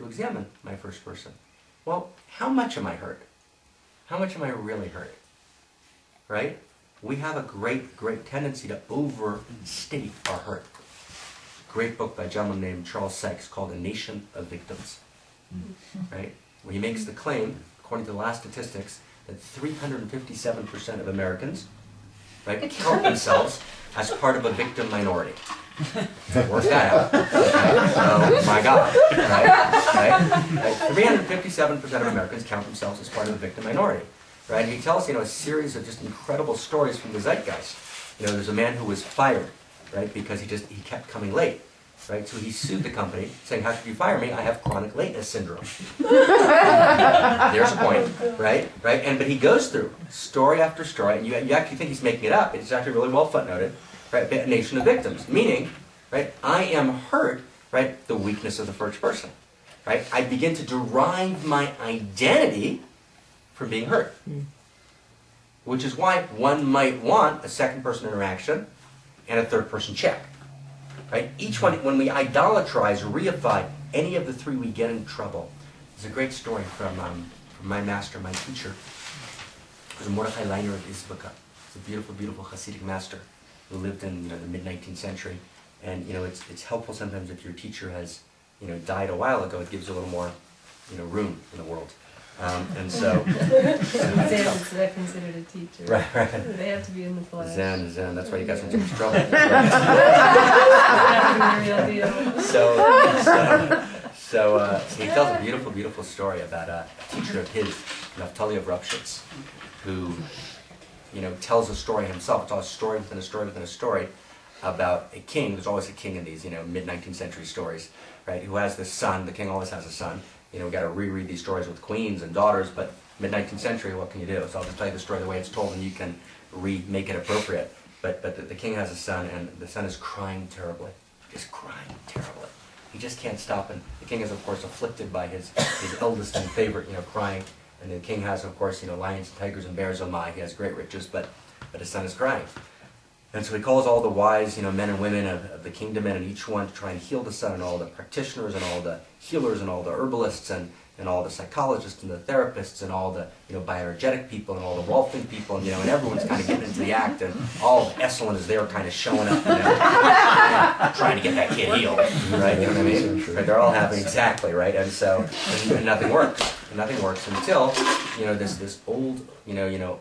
to examine my first person. Well, how much am I hurt? How much am I really hurt? Right? We have a great tendency to overstate our hurt. Great book by a gentleman named Charles Sykes called A Nation of Victims. Right? Where he makes the claim, according to the last statistics, that 357% of Americans, right, count themselves as part of a victim minority. Work that out. Right? So, my God. Right? 357% of Americans count themselves as part of a victim minority. Right? And he tells, a series of just incredible stories from the zeitgeist. There's a man who was fired, right, because he kept coming late. Right? So he sued the company, saying, how could you fire me? I have chronic lateness syndrome. There's a point, right? But he goes through story after story, and you actually think he's making it up. It's actually really well footnoted. Right? A nation of victims, meaning, right, I am hurt, right, the weakness of the first person. Right? I begin to derive my identity from being hurt. Which is why one might want a second person interaction and a third person check. Right? Each one, when we idolatrize, reify any of the three, we get in trouble. There's a great story from my master, my teacher. It was Mordechai Leiner of Izbeka. He's a beautiful, beautiful Hasidic master who lived in the mid-19th century. And it's helpful sometimes if your teacher has died a while ago. It gives you a little more room in the world. And so they're considered a teacher. Right. They have to be in the flesh. Zen. That's why you guys are in so much trouble. So he tells a beautiful, beautiful story about a teacher of his, Naftali of Rupshitz, who tells a story himself. It's all a story within a story within a story about a king. There's always a king in these mid-19th century stories, right? Who has this son. The king always has a son. We've got to reread these stories with queens and daughters, but mid-19th century, what can you do? So I'll just tell you the story the way it's told, and you can make it appropriate. But the king has a son, and the son is crying terribly, just crying terribly. He just can't stop, and the king is, of course, afflicted by his eldest and favorite, crying. And the king has, of course, lions, tigers, and bears. Oh my, he has great riches, but his son is crying. And so he calls all the wise, men and women of the kingdom in, and each one to try and heal the son, and all the practitioners, and all the healers, and all the herbalists, and all the psychologists, and the therapists, and all the, bioenergetic people, and all the Rolfing people, and everyone's kind of getting into the act, and all the Esalen is there kind of showing up, trying to get that kid healed, right? You know what I mean? Right, they're all happening, exactly, right? And so, and nothing works. And nothing works until, this old,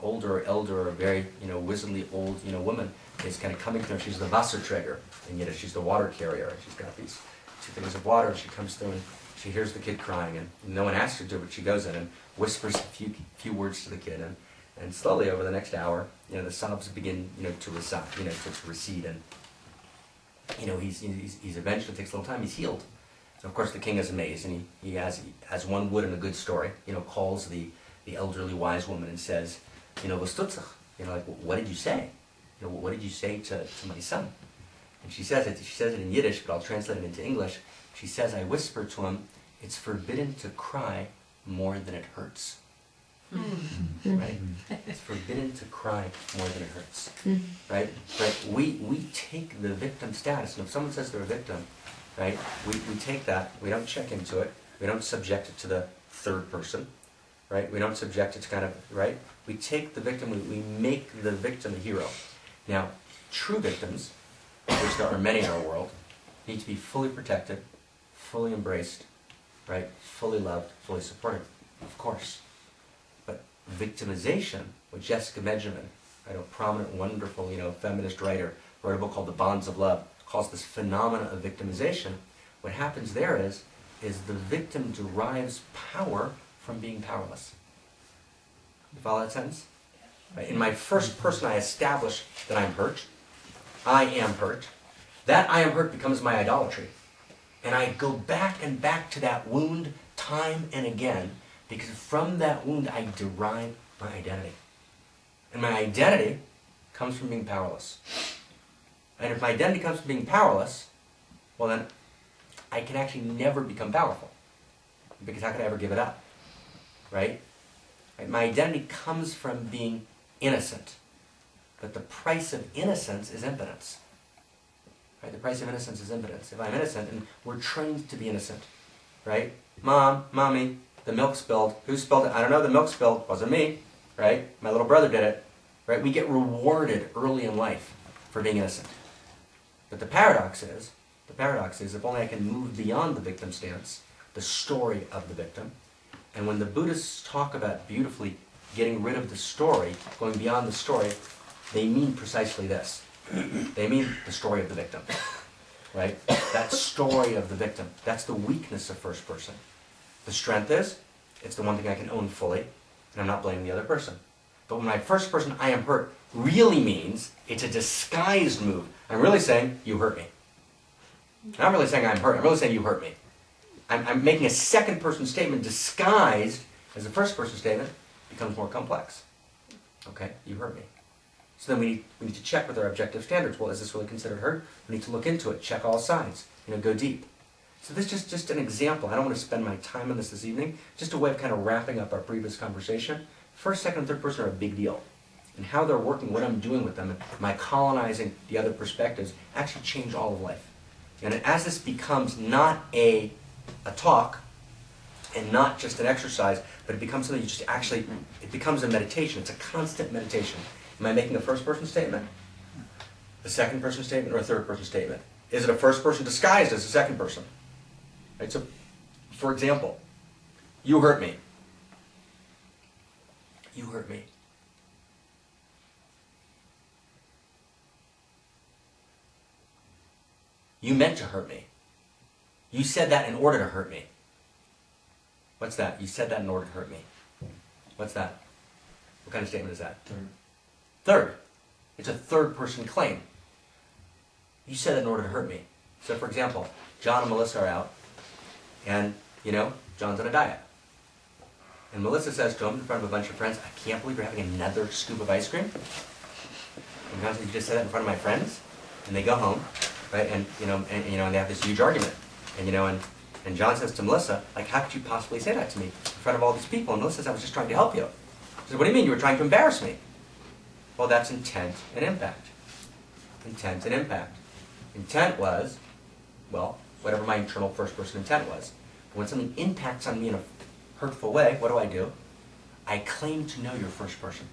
older, elder, or very, wizenedly old, woman is kind of coming through. She's the Wasserträger, and she's the water carrier. And she's got these 2 things of water, and she comes through, and she hears the kid crying, and no one asks her to, but she goes in and whispers a few words to the kid, and slowly over the next hour, the sobs begin, to recede, and he's eventually, takes a little time, he's healed. And of course, the king is amazed, and he as one would in a good story, calls the elderly wise woman and says, like, what did you say? What did you say to my son? And she says it in Yiddish, but I'll translate it into English. She says, I whispered to him, it's forbidden to cry more than it hurts. Right? It's forbidden to cry more than it hurts. Right? But we take the victim status, and if someone says they're a victim, right, we take that, we don't check into it, we don't subject it to the third person, right? We don't subject it to kind of, right? We take the victim, we make the victim a hero. Now, true victims, which there are many in our world, need to be fully protected, fully embraced, right? Fully loved, fully supported, of course. But victimization, what Jessica Benjamin, right, a prominent, wonderful, feminist writer, wrote a book called The Bonds of Love, calls this phenomena of victimization. What happens there is the victim derives power from being powerless. You follow that sentence? Right? In my first person, I establish that I'm hurt. I am hurt. That I am hurt becomes my idolatry. And I go back and back to that wound time and again, because from that wound I derive my identity. And my identity comes from being powerless. And if my identity comes from being powerless, well then, I can actually never become powerful. Because how could I ever give it up? Right? My identity comes from being innocent. But the price of innocence is impotence. Right? The price of innocence is impotence. If I'm innocent, and we're trained to be innocent, right? Mom, Mommy, the milk spilled. Who spilled it? I don't know, the milk spilled. Wasn't me, right? My little brother did it, right? We get rewarded early in life for being innocent. But the paradox is if only I can move beyond the victim stance, the story of the victim. And when the Buddhists talk about beautifully getting rid of the story, going beyond the story, they mean precisely this. They mean the story of the victim, right? That story of the victim. That's the weakness of first person. The strength is, it's the one thing I can own fully, and I'm not blaming the other person. But when my first person, I am hurt, really means it's a disguised move. I'm really saying, you hurt me. I'm not really saying I'm hurt. I'm really saying you hurt me. I'm making a second person statement disguised as a first person statement. Becomes more complex. Okay, you hurt me. So then we need to check with our objective standards. Well, is this really considered hurt? We need to look into it, check all sides, go deep. So this is just an example. I don't want to spend my time on this evening. Just a way of kind of wrapping up our previous conversation. First, second, and third person are a big deal. And how they're working, what I'm doing with them, my colonizing the other perspectives, actually change all of life. And as this becomes not a talk, and not just an exercise, but it becomes something you just actually, it becomes a meditation. It's a constant meditation. Am I making a first-person statement, a second-person statement, or a third-person statement? Is it a first person disguised as a second person? Right? So, for example, you hurt me. You hurt me. You meant to hurt me. You said that in order to hurt me. What's that? You said that in order to hurt me. What's that? What kind of statement is that? Third. It's a third-person claim. You said that in order to hurt me. So, for example, John and Melissa are out, and, John's on a diet. And Melissa says to him in front of a bunch of friends, I can't believe you're having another scoop of ice cream. And John says, you just said that in front of my friends? And they go home, right, and they have this huge argument. And John says to Melissa, how could you possibly say that to me in front of all these people? And Melissa says, I was just trying to help you. She says, what do you mean? You were trying to embarrass me. Well, that's intent and impact. Intent and impact. Intent was, whatever my internal first-person intent was. But when something impacts on me in a hurtful way, what do? I claim to know your first person.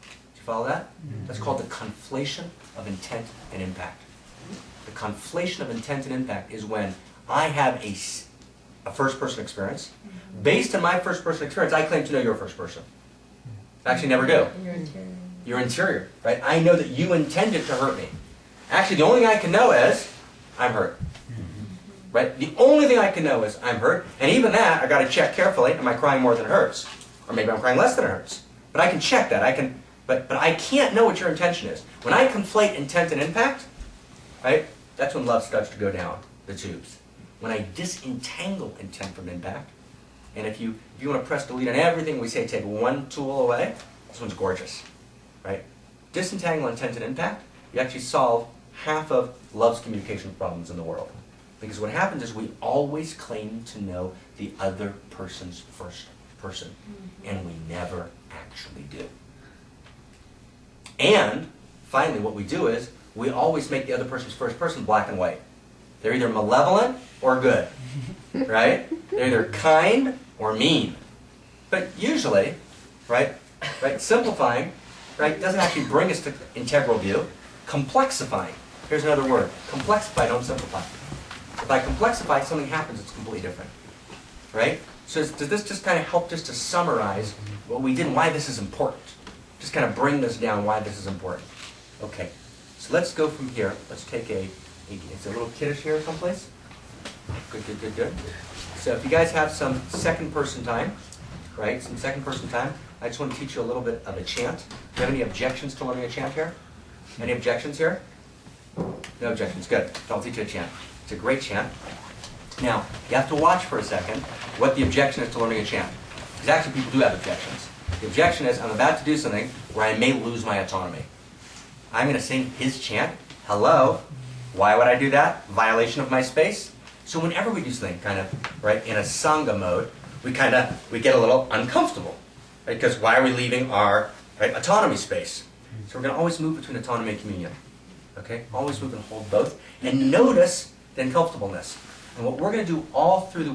Do you follow that? Mm-hmm. That's called the conflation of intent and impact. The conflation of intent and impact is when I have a first-person experience. Based on my first-person experience, I claim to know your first person. I actually never do. Your interior. Your interior, right? I know that you intended to hurt me. Actually, the only thing I can know is, I'm hurt. Right? The only thing I can know is, I'm hurt. And even that, I got to check carefully, am I crying more than it hurts? Or maybe I'm crying less than it hurts. But I can check that. But I can't know what your intention is. When I conflate intent and impact, right? That's when love starts to go down the tubes. When I disentangle intent from impact, and if you want to press delete on everything we say, take one tool away, this one's gorgeous. Right? Disentangle intent and impact, you actually solve half of love's communication problems in the world. Because what happens is we always claim to know the other person's first person. And we never actually do. And, finally, what we do is, we always make the other person's first person black and white. They're either malevolent or good. Right? They're either kind or mean. But usually, right, simplifying, right, doesn't actually bring us to integral view. Complexifying. Here's another word. Complexify, don't simplify. If I complexify, something happens that's completely different. Right? So does this just kind of help just to summarize what we did and why this is important? Just kind of bring this down, why this is important. Okay. So let's go from here. Let's take it's a little kiddish here someplace. Good. So if you guys have some second person time, right, I just want to teach you a little bit of a chant. Do you have any objections to learning a chant here? Any objections here? No objections. Good. I'll teach you a chant. It's a great chant. Now, you have to watch for a second what the objection is to learning a chant. Because actually people do have objections. The objection is, I'm about to do something where I may lose my autonomy. I'm going to sing his chant. Hello. Why would I do that? Violation of my space. So whenever we do something kind of, right, in a Sangha mode, we get a little uncomfortable. Right? Because why are we leaving our autonomy space? So we're going to always move between autonomy and communion. Okay? Always move and hold both. And notice the uncomfortableness. And what we're going to do all through the